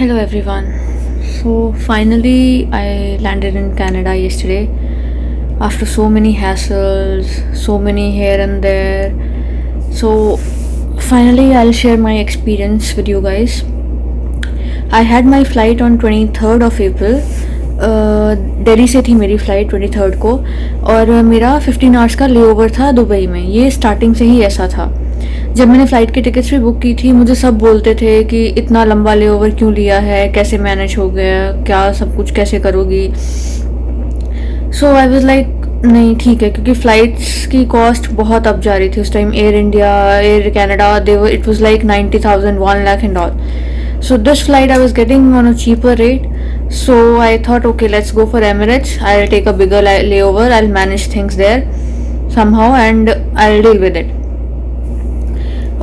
Hello everyone. So finally I landed in Canada yesterday after so many hassles, so many here and there. So finally I'll share my experience with you guys. I had my flight on 23rd of April. Delhi से थी मेरी flight 23rd को और मेरा 15 hours का layover था Dubai में। ये स्टार्टिंग से ही ऐसा था। जब मैंने फ़्लाइट की टिकट्स भी बुक की थी मुझे सब बोलते थे कि इतना लंबा लेओवर क्यों लिया है, कैसे मैनेज हो गया, क्या सब कुछ कैसे करोगी। सो आई वाज लाइक नहीं ठीक है, क्योंकि फ़्लाइट्स की कॉस्ट बहुत अप जा रही थी उस time. Air India, air Canada, it was like 90,000, 1 lakh and all. So this flight I was getting on a cheaper rate, so I thought, okay, let's go for Emirates. I'll take a bigger layover, I'll manage things there somehow and I'll deal with it.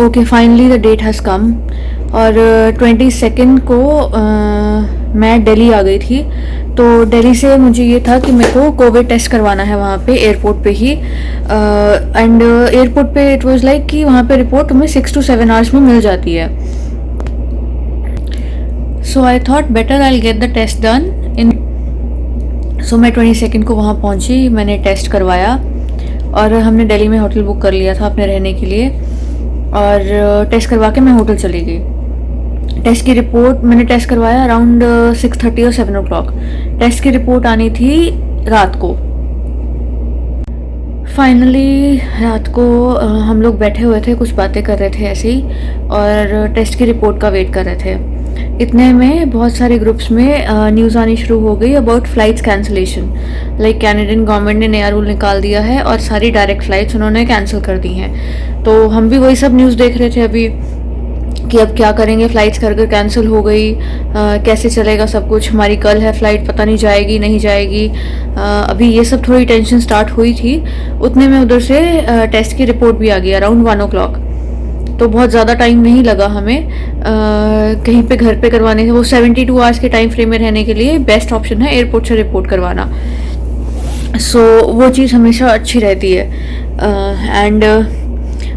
Okay, finally the date has come और 22nd को मैं दिल्ली आ गई थी। तो दिल्ली से मुझे ये था कि मेरे को कोविड टेस्ट करवाना है वहाँ पे एयरपोर्ट पे ही। एंड एयरपोर्ट पे इट वाज लाइक कि वहाँ पे रिपोर्ट तुम्हें 6 to 7 आवर्स में मिल जाती है। So I thought better I get the test done in. So मैं 22nd को वहाँ पहुँची, मैंने टेस्ट करवाया और हमने दिल्ली में होटल बुक कर लिया था अपने रहने के लिए। और टेस्ट करवा के मैं होटल चली गई। टेस्ट की रिपोर्ट मैंने टेस्ट करवाया अराउंड 6:30 और 7 o'clock। टेस्ट की रिपोर्ट आनी थी रात को। फाइनली रात को हम लोग बैठे हुए थे, कुछ बातें कर रहे थे ऐसे ही और टेस्ट की रिपोर्ट का वेट कर रहे थे। इतने में बहुत सारे ग्रुप्स में न्यूज़ आनी शुरू हो गई about flights cancellation. Like Canadian government ने नया रूल निकाल दिया है और सारी डायरेक्ट फ़्लाइट्स उन्होंने कैंसिल कर दी हैं। तो हम भी वही सब न्यूज़ देख रहे थे अभी कि अब क्या करेंगे, फ़्लाइट्स कर कैंसिल हो गई, कैसे चलेगा सब कुछ। हमारी कल है फ़्लाइट, पता नहीं जाएगी नहीं जाएगी। अभी ये सब थोड़ी टेंशन स्टार्ट हुई थी। उतने में उधर से टेस्ट की रिपोर्ट भी आ गई अराउंड 1 o'clock। तो बहुत ज़्यादा टाइम नहीं लगा हमें कहीं पे घर पे करवाने से। वो 72 आवर्स के टाइम फ्रेम में रहने के लिए बेस्ट ऑप्शन है एयरपोर्ट से रिपोर्ट करवाना। सो वो चीज़ हमेशा अच्छी रहती है। एंड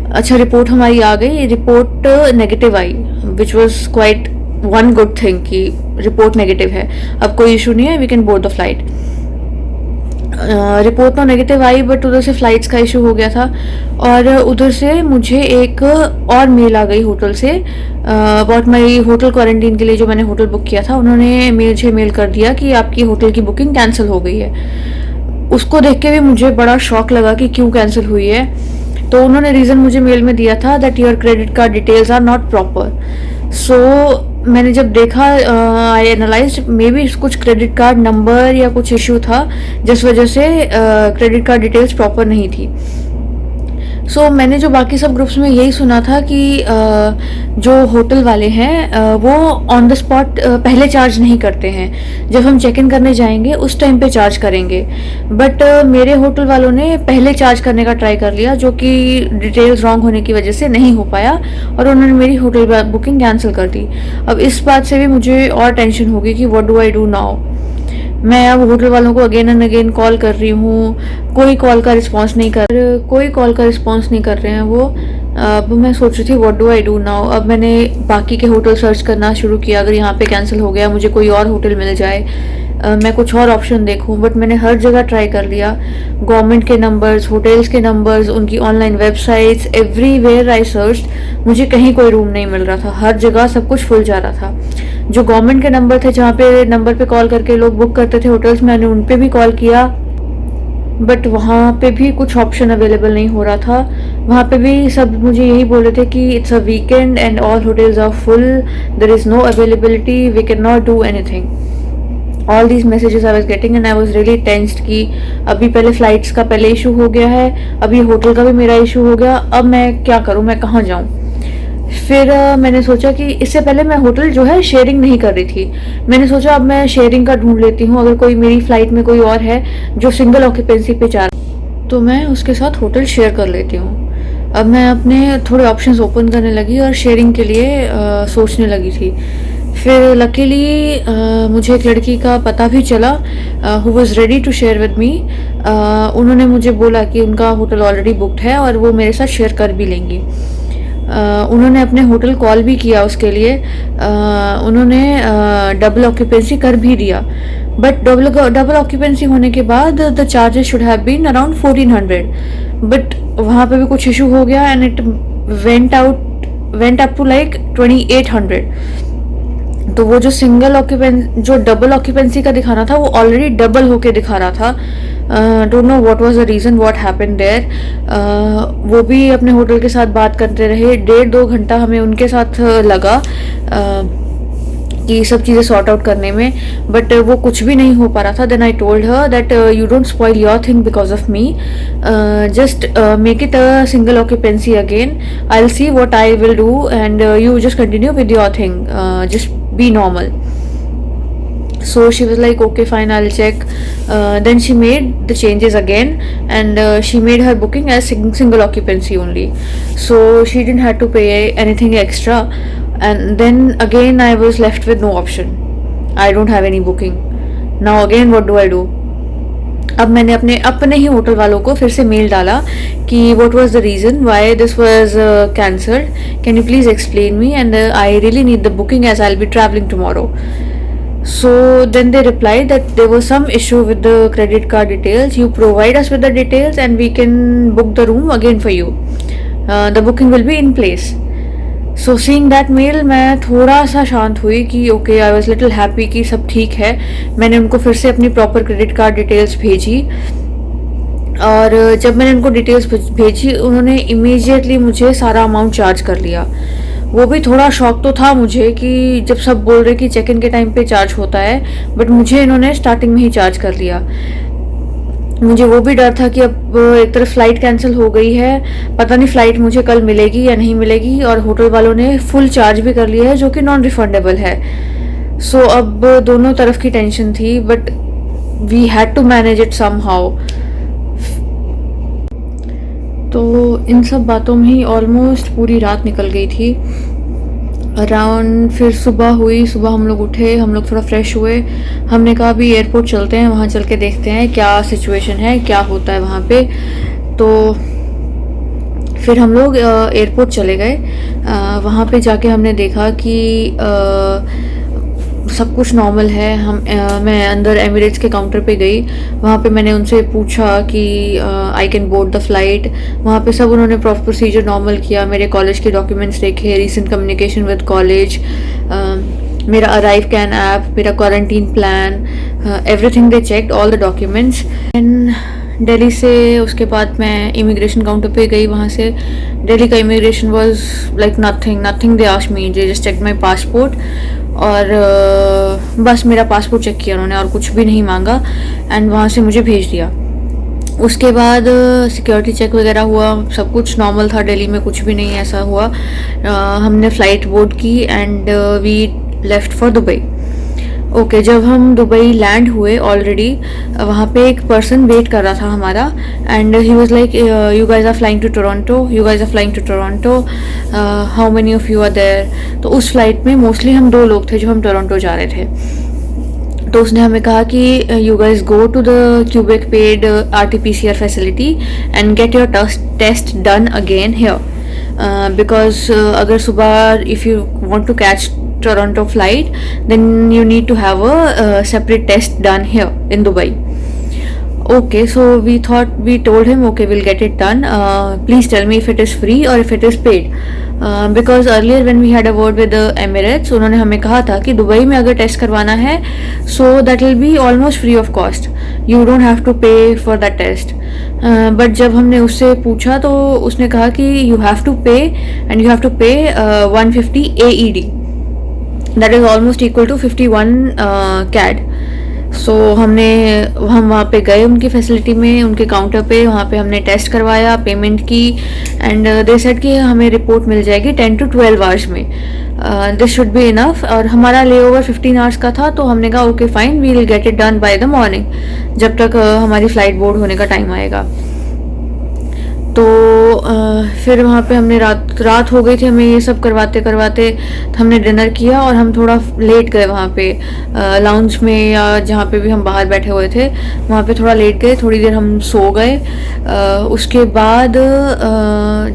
अच्छा, रिपोर्ट हमारी आ गई, रिपोर्ट नेगेटिव आई, which was quite one good thing कि रिपोर्ट नेगेटिव है, अब कोई इशू नहीं है, we can board the flight. Report तो नेगेटिव आई बट उधर से फ़्लाइट्स का इशू हो गया था। और उधर से मुझे एक और मेल आ गई hotel say about my hotel quarantine के लिए। जो मैंने होटल बुक किया था उन्होंने मुझे मेल कर दिया कि आपकी होटल की बुकिंग कैंसिल हो गई है। उसको देख के भी मुझे बड़ा शॉक लगा कि क्यों कैंसिल हुई है। तो उन्होंने रीज़न मुझे मेल में दिया था that your credit card details are not proper. So मैंने जब देखा, आई एनालाइज मे बी कुछ क्रेडिट कार्ड नंबर या कुछ इशू था जिस वजह से क्रेडिट कार्ड डिटेल्स प्रॉपर नहीं थी। सो मैंने जो बाकी सब ग्रुप्स में यही सुना था कि जो होटल वाले हैं वो ऑन द स्पॉट पहले चार्ज नहीं करते हैं, जब हम चेक इन करने जाएंगे उस टाइम पे चार्ज करेंगे। बट मेरे होटल वालों ने पहले चार्ज करने का ट्राई कर लिया, जो कि डिटेल्स रॉन्ग होने की वजह से नहीं हो पाया और उन्होंने मेरी होटल बुकिंग कैंसिल कर दी। अब इस बात से भी मुझे और टेंशन होगी कि what do I do now. मैं अब होटल वालों को अगेन एंड अगेन कॉल कर रही हूँ, कोई कॉल का रिस्पांस नहीं कर रहे हैं वो। अब मैं सोच रही थी what do I do now. अब मैंने बाकी के होटल सर्च करना शुरू किया, अगर यहाँ पे कैंसिल हो गया मुझे कोई और होटल मिल जाए, मैं कुछ और ऑप्शन देखूं। बट मैंने हर जगह ट्राई कर लिया, गवर्नमेंट के नंबर्स, होटल्स के नंबर्स, उनकी online websites, everywhere I search, मुझे कहीं कोई रूम नहीं मिल रहा था। हर जगह सब कुछ फुल जा रहा था। जो गवर्नमेंट के नंबर थे, जहाँ पे नंबर पे कॉल करके लोग बुक करते थे होटल्स, मैंने उन पे भी कॉल किया बट वहाँ पे भी कुछ ऑप्शन अवेलेबल नहीं हो रहा था। वहाँ पे भी सब मुझे यही बोल रहे थे कि it's a weekend and all hotels are full, there is no availability, we can not do anything. All these messages I was getting and I was really tensed कि अभी पहले फ़्लाइट्स का पहले इशू हो गया है, अभी होटल का भी मेरा इशू हो गया, अब मैं क्या करूँ, मैं कहाँ जाऊँ। फिर मैंने सोचा कि इससे पहले मैं होटल जो है शेयरिंग नहीं कर रही थी। मैंने सोचा अब मैं शेयरिंग का ढूंढ लेती हूँ, अगर कोई मेरी फ़्लाइट में कोई और है जो सिंगल ऑक्यूपेंसी पे जा रहा तो मैं उसके साथ होटल शेयर कर लेती हूँ। अब मैं अपने थोड़े ऑप्शंस ओपन करने लगी और शेयरिंग के लिए सोचने लगी थी। फिर लकीली मुझे एक लड़की का पता भी चला who was ready to share with me. उन्होंने मुझे बोला कि उनका होटल ऑलरेडी बुकड है और वो मेरे साथ शेयर कर भी लेंगी। उन्होंने अपने होटल कॉल भी किया उसके लिए, उन्होंने डबल ऑक्यूपेंसी कर भी दिया, बट डबल ऑक्यूपेंसी होने के बाद the charges should have been around 1400, but वहाँ पे भी कुछ इशू हो गया and it went up to like 2800। तो वो जो डबल ऑक्यूपेंसी का दिखाना था वो ऑलरेडी डबल होके दिखा रहा था। Don't know what was the reason, what happened there. वो भी अपने होटल के साथ बात करते रहे, 1.5-2 घंटा हमें उनके साथ लगा कि सब चीज़ें सॉर्ट आउट करने में, बट वो कुछ भी नहीं हो पा रहा था। Then I told her that you don't spoil your thing because of me, just make it a single occupancy again, I will see what I will do and you just continue with your thing, just be normal. So she was like, okay fine, I'll check. Then she made the changes again and she made her booking as single occupancy only, so she didn't have to pay anything extra. And then again I was left with no option. I don't have any booking. Now again what do I do? अब मैंने अपने ही hotel वालों को फिर से mail डाला कि what was the reason why this was cancelled, can you please explain me, and I really need the booking as I'll be traveling tomorrow. So then they replied that there was some issue with the credit card details, you provide us with the details and we can book the room again for you, the booking will be in place. So seeing that mail मैं थोड़ा सा शांत हुई कि okay, I was little happy कि सब ठीक है। मैंने उनको फिर से अपनी प्रॉपर क्रेडिट कार्ड डिटेल्स भेजी और जब मैंने उनको डिटेल्स भेजी उन्होंने इमीडिएटली मुझे सारा अमाउंट चार्ज कर लिया। वो भी थोड़ा शौक तो था मुझे कि जब सब बोल रहे कि चेक इन के टाइम पे चार्ज होता है, बट मुझे इन्होंने स्टार्टिंग में ही चार्ज कर लिया। मुझे वो भी डर था कि अब एक तरफ फ़्लाइट कैंसिल हो गई है, पता नहीं फ़्लाइट मुझे कल मिलेगी या नहीं मिलेगी, और होटल वालों ने फुल चार्ज भी कर लिया है जो कि नॉन रिफंडेबल है। सो अब दोनों तरफ की टेंशन थी, but we had to manage it somehow. तो इन सब बातों में ही ऑलमोस्ट पूरी रात निकल गई थी। अराउंड फिर सुबह हुई, सुबह हम लोग उठे, हम लोग थोड़ा फ्रेश हुए, हमने कहा अभी एयरपोर्ट चलते हैं, वहाँ चल के देखते हैं क्या सिचुएशन है, क्या होता है वहाँ पे। तो फिर हम लोग एयरपोर्ट चले गए। वहाँ पे जाके हमने देखा कि सब कुछ नॉर्मल है। मैं अंदर एमिरेट्स के काउंटर पे गई, वहाँ पे मैंने उनसे पूछा कि I can board the flight. वहाँ पे सब उन्होंने प्रोसीजर नॉर्मल किया, मेरे कॉलेज के डॉक्यूमेंट्स देखे, रीसेंट कम्युनिकेशन विद कॉलेज, मेरा अराइव कैन ऐप, मेरा quarantine plan, everything they checked all the documents. And Delhi से उसके बाद मैं इमिग्रेशन काउंटर पे गई। वहाँ से दिल्ली का immigration was like nothing they asked me, they just checked my passport और बस मेरा पासपोर्ट चेक किया उन्होंने और कुछ भी नहीं मांगा एंड वहाँ से मुझे भेज दिया। उसके बाद सिक्योरिटी चेक वगैरह हुआ, सब कुछ नॉर्मल था, दिल्ली में कुछ भी नहीं ऐसा हुआ। हमने फ़्लाइट बोर्ड की and we left for Dubai. Okay, जब हम दुबई लैंड हुए ऑलरेडी वहाँ पे एक पर्सन वेट कर रहा था हमारा and he was like you guys are flying to Toronto, you guys are flying to Toronto, how many of you are there. तो उस फ्लाइट में मोस्टली हम 2 लोग थे जो हम टोरंटो जा रहे थे। तो उसने हमें कहा कि you guys go to the Quebec paid RT-PCR facility and get your test done again here, because अगर सुबह if you want to catch Toronto flight, then you need to have a separate test done here in Dubai. Okay, so we told him, okay, we'll get it done. Please tell me if it is free or if it is paid. Because earlier when we had a word with the Emirates, उन्होंने हमें कहा था कि Dubai में अगर test करवाना है so that will be almost free of cost. You don't have to pay for that test. But जब हमने उससे पूछा तो उसने कहा कि you have to pay and you have to pay 150 AED. That is almost equal to 51 CAD. सो हम वहाँ पे गए उनकी फैसिलिटी में, उनके काउंटर पे, वहाँ पे हमने टेस्ट करवाया, पेमेंट की एंड दे सेड कि हमें रिपोर्ट मिल जाएगी 10 to 12 आवर्स में, दिस शुड बी इनफ। और हमारा ले ओवर 15 आवर्स का था तो हमने कहा okay fine, we will get it done by the morning, जब तक हमारी फ़्लाइट बोर्ड होने का टाइम आएगा। तो फिर वहाँ पे हमने रात हो गई थी हमें ये सब करवाते करवाते। हमने डिनर किया और हम थोड़ा लेट गए वहाँ पे लाउंज में, या जहाँ पे भी हम बाहर बैठे हुए थे वहाँ पे थोड़ा लेट गए, थोड़ी देर हम सो गए। उसके बाद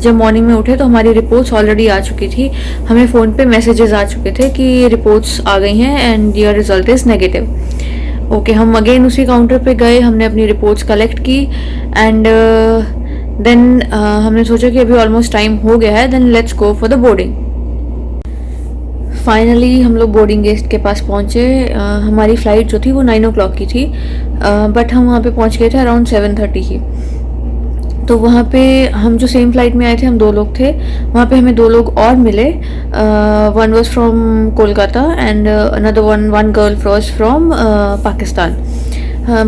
जब मॉर्निंग में उठे तो हमारी रिपोर्ट्स ऑलरेडी आ चुकी थी। हमें फ़ोन पे मैसेजेस आ चुके थे कि रिपोर्ट्स आ गई हैं and your result is negative. Okay, हम अगेन उसी काउंटर पे गए, हमने अपनी रिपोर्ट्स कलेक्ट की एंड देन हमने सोचा कि अभी ऑलमोस्ट टाइम हो गया है, then let's go for the boarding. Finally हम लोग बोर्डिंग गेट के पास पहुँचे। हमारी फ़्लाइट जो थी वो 9 o'clock की थी, बट हम वहाँ पे पहुँच गए थे अराउंड 7:30 की। तो वहाँ पे हम जो सेम फ्लाइट में आए थे, हम 2 लोग थे, वहाँ पे हमें 2 लोग और मिले। One was from Kolkata and another one girl was from Pakistan.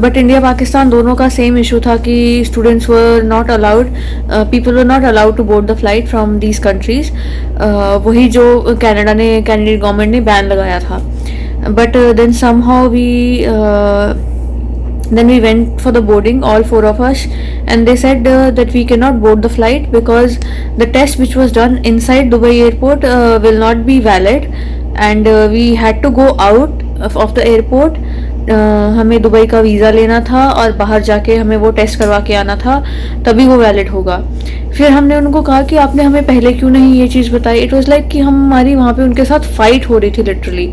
But India Pakistan दोनों का सेम इशू था कि students were not allowed, people were not allowed to board the flight from these countries. वही जो कैनेडियन गवर्नमेंट ने बैन लगाया था। But then somehow then we went for the boarding, all 4 of us, and they said that we cannot board the flight because the test which was done inside Dubai airport will not be valid, and we had to go out of the airport. हमें Dubai का visa लेना था और बाहर जाके हमें वो test करवा के आना था, तभी वो वैलिड होगा। फिर हमने उनको कहा कि आपने हमें पहले क्यों नहीं ये चीज़ बताई। इट वाज लाइक कि हमारी वहाँ पे उनके साथ फाइट हो रही थी लिटरली,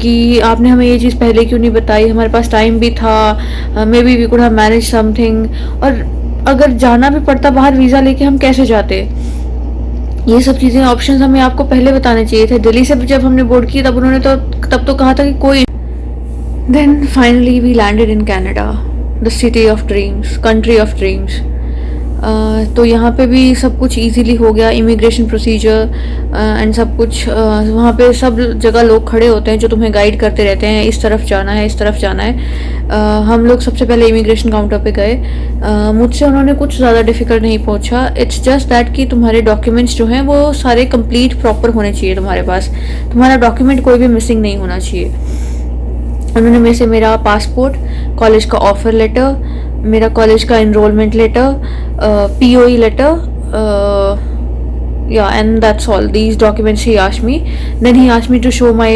कि आपने हमें ये चीज़ पहले क्यों नहीं बताई, हमारे पास टाइम भी था, maybe we could have manage something. और अगर जाना भी पड़ता बाहर वीज़ा लेके, हम कैसे जाते। ये सब चीज़ें, ऑप्शंस हमें आपको पहले बताने चाहिए थे। दिल्ली से जब हमने बोर्ड की तब उन्होंने तब तो कहा था कि कोई। Then finally we landed in Canada, the city of dreams, country of dreams. तो यहाँ पे भी सब कुछ इजीली हो गया, इमिग्रेशन प्रोसीजर एंड सब कुछ। वहाँ पे सब जगह लोग खड़े होते हैं जो तुम्हें गाइड करते रहते हैं, इस तरफ जाना है, इस तरफ जाना है। हम लोग सबसे पहले इमिग्रेशन काउंटर पे गए। मुझसे उन्होंने कुछ ज़्यादा डिफ़िकल्ट नहीं पूछा। इट्स जस्ट दैट कि तुम्हारे डॉक्यूमेंट्स जो हैं वो सारे कंप्लीट प्रॉपर होने चाहिए तुम्हारे पास, तुम्हारा डॉक्यूमेंट कोई भी मिसिंग नहीं होना चाहिए। उन्होंने मेरे से मेरा पासपोर्ट, कॉलेज का ऑफर लेटर, मेरा कॉलेज का enrolment letter, POE letter, yeah, and that's all. These documents he asked me. Then he asked me to show my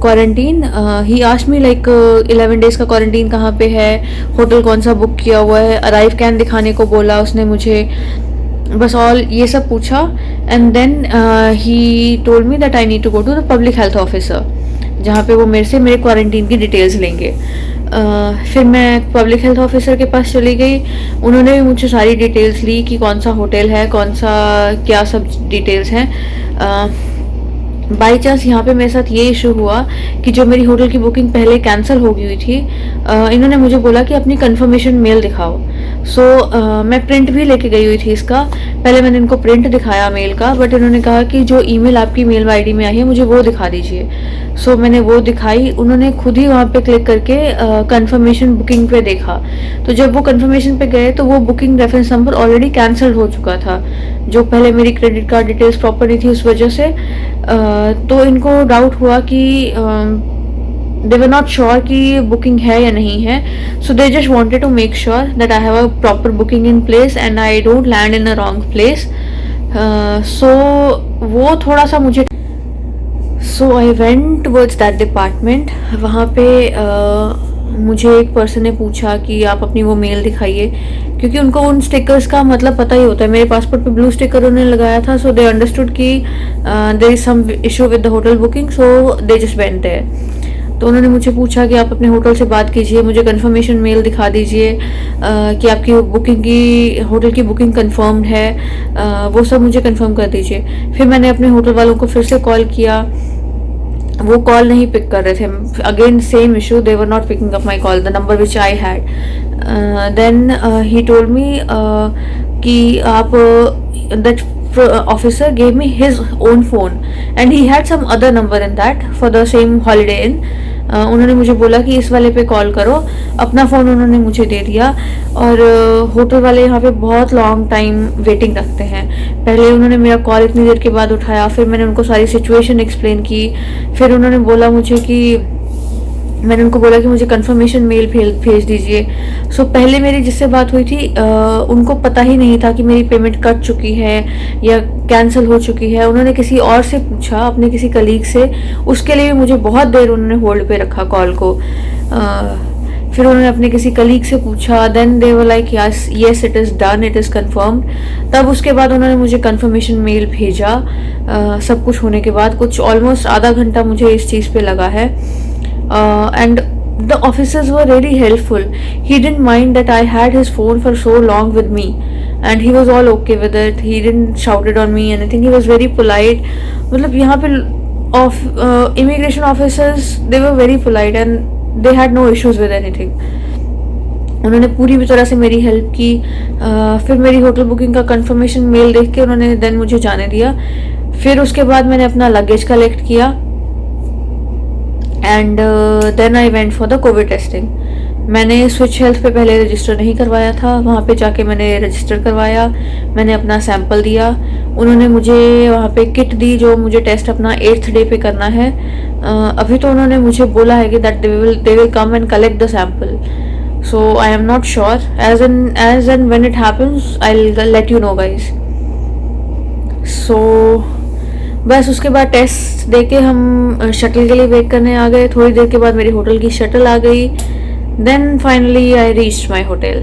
quarantine. He asked me like 11 days का quarantine कहाँ पे है, hotel कौन सा book किया हुआ है, अराइव कैन दिखाने को बोला उसने मुझे, बस ऑल ये सब पूछा। And then he told me that I need to go to the public health officer, जहाँ पे वो मेरे से मेरे क्वारंटीन की डिटेल्स लेंगे। फिर मैं पब्लिक हेल्थ ऑफिसर के पास चली गई। उन्होंने भी मुझसे सारी डिटेल्स ली कि कौन सा होटल है, कौन सा क्या सब डिटेल्स हैं। बाई चांस यहाँ पे मेरे साथ ये इशू हुआ कि जो मेरी होटल की बुकिंग पहले कैंसिल हो गई हुई थी, इन्होंने मुझे बोला कि अपनी कंफर्मेशन मेल दिखाओ। सो मैं प्रिंट भी लेके गई हुई थी इसका। पहले मैंने इनको प्रिंट दिखाया मेल का, बट इन्होंने कहा कि जो ईमेल आपकी मेल आईडी में आई है मुझे वो दिखा दीजिए। सो मैंने वो दिखाई। उन्होंने खुद ही वहाँ पे क्लिक करके कंफर्मेशन बुकिंग पे देखा। तो जब वो कंफर्मेशन पे गए तो वो booking reference number already cancel हो चुका था, जो पहले मेरी क्रेडिट कार्ड डिटेल्स प्रॉपर नहीं थी उस वजह से। तो इनको डाउट हुआ कि they were not sure कि बुकिंग है या नहीं है। so they just wanted to make sure that I have a proper booking in place and I don't land in a wrong place. So वो थोड़ा सा मुझे, so I went towards that department. वहाँ पे मुझे एक पर्सन ने पूछा कि आप अपनी वो मेल दिखाइए, क्योंकि उनको उन स्टिकर्स का मतलब पता ही होता है। मेरे पासपोर्ट पे ब्लू स्टिकर उन्होंने लगाया था, सो दे अंडरस्टूड कि there is some issue with the hotel booking, so they just went there. तो उन्होंने मुझे पूछा कि आप अपने होटल से बात कीजिए, मुझे कंफर्मेशन मेल दिखा दीजिए कि आपकी बुकिंग की होटल की बुकिंग कंफर्म्ड है, वो सब मुझे कंफर्म कर दीजिए। फिर मैंने अपने होटल वालों को फिर से कॉल किया, वो कॉल नहीं पिक कर रहे थे। Again same issue, they were not picking up my call, the number which I had. Then he told me कि आप that officer gave me his own phone and he had some other number in that for the same holiday inn. उन्होंने मुझे बोला कि इस वाले पे call करो। अपना फ़ोन उन्होंने मुझे दे दिया। और होटल वाले यहाँ पे बहुत लॉन्ग टाइम वेटिंग रखते हैं। पहले उन्होंने मेरा कॉल इतनी देर के बाद उठाया, फिर मैंने उनको सारी सिचुएशन एक्सप्लेन की। फिर उन्होंने बोला मुझे कि मैंने उनको बोला कि मुझे कंफर्मेशन मेल भेज दीजिए। सो पहले मेरी जिससे बात हुई थी उनको पता ही नहीं था कि मेरी पेमेंट कट चुकी है या कैंसिल हो चुकी है। उन्होंने किसी और से पूछा, अपने किसी कलीग से, उसके लिए भी मुझे बहुत देर उन्होंने होल्ड पे रखा कॉल को। फिर उन्होंने अपने किसी कलीग से पूछा, then they were like yes it is done, it is confirmed. तब उसके बाद उन्होंने मुझे कंफर्मेशन मेल भेजा। सब कुछ होने के बाद कुछ ऑलमोस्ट आधा घंटा मुझे इस चीज़ पे लगा है। And the officers were really helpful. He didn't mind that I had his phone for so long with me, and he was all okay with it. He didn't shouted on me anything. He was very polite. मतलब यहाँ पे immigration officers, they were very polite and they had no issues with anything. उन्होंने पूरी भी तरह से मेरी help की। फिर मेरी होटल बुकिंग का कंफर्मेशन मेल देख के उन्होंने देन मुझे जाने दिया। फिर उसके बाद मैंने अपना लगेज कलेक्ट किया and then I went for the COVID testing. मैंने स्विच हेल्थ पे पहले रजिस्टर नहीं करवाया था, वहाँ पे जाके मैंने रजिस्टर करवाया। मैंने अपना सैंपल दिया, उन्होंने मुझे वहाँ पे किट दी जो मुझे टेस्ट अपना 8th डे पे करना है। अभी तो उन्होंने मुझे बोला है कि that they will come and collect the sample, so I am not sure. As and when it happens I will let you know guys. So बस उसके बाद टेस्ट देके हम शटल के लिए वेट करने आ गए। थोड़ी देर के बाद मेरी होटल की शटल आ गई। Then finally I reached my hotel.